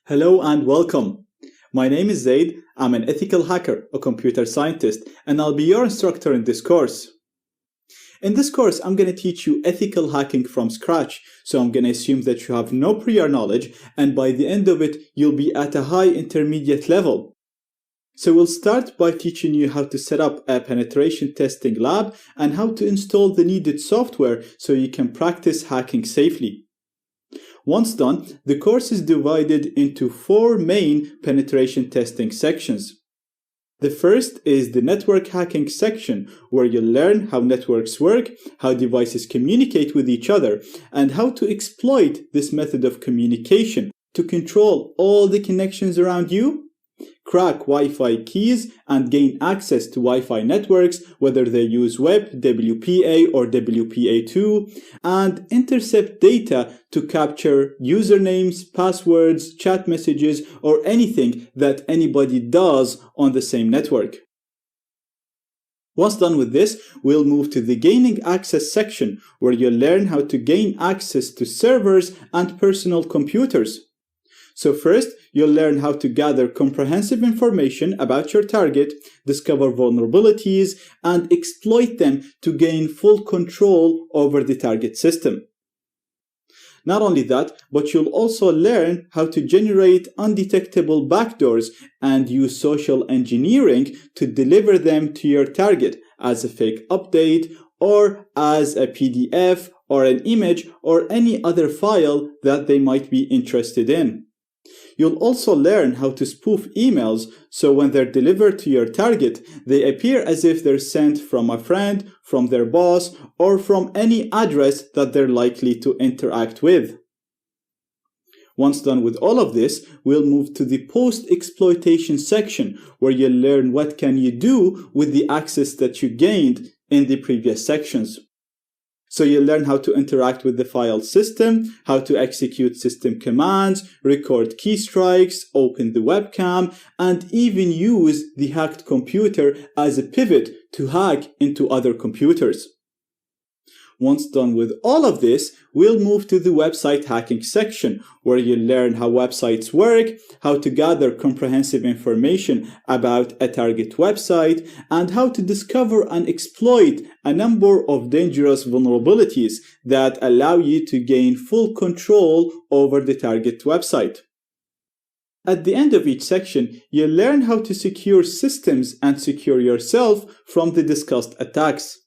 Hello and welcome. My name is Zaid. I'm an ethical hacker, a computer scientist, and I'll be your instructor in this course. In this course, I'm going to teach you ethical hacking from scratch. So I'm going to assume that you have no prior knowledge, and by the end of it, you'll be at a high intermediate level. So we'll start by teaching you how to set up a penetration testing lab and how to install the needed software so you can practice hacking safely. Once done, the course is divided into 4 main penetration testing sections. The first is the network hacking section, where you'll learn how networks work, how devices communicate with each other, and how to exploit this method of communication to control all the connections around you, crack Wi-Fi keys, and gain access to Wi-Fi networks, whether they use web, WPA, or WPA2, and intercept data to capture usernames, passwords, chat messages, or anything that anybody does on the same network. Once done with this, we'll move to the gaining access section, where you'll learn how to gain access to servers and personal computers. So first, you'll learn how to gather comprehensive information about your target, discover vulnerabilities, and exploit them to gain full control over the target system. Not only that, but you'll also learn how to generate undetectable backdoors and use social engineering to deliver them to your target as a fake update or as a PDF or an image or any other file that they might be interested in. You'll also learn how to spoof emails so when they're delivered to your target, they appear as if they're sent from a friend, from their boss, or from any address that they're likely to interact with. Once done with all of this, we'll move to the post-exploitation section, where you'll learn what can you do with the access that you gained in the previous sections. So you'll learn how to interact with the file system, how to execute system commands, record keystrokes, open the webcam, and even use the hacked computer as a pivot to hack into other computers. Once done with all of this, we'll move to the website hacking section, where you'll learn how websites work, how to gather comprehensive information about a target website, and how to discover and exploit a number of dangerous vulnerabilities that allow you to gain full control over the target website. At the end of each section, you'll learn how to secure systems and secure yourself from the discussed attacks.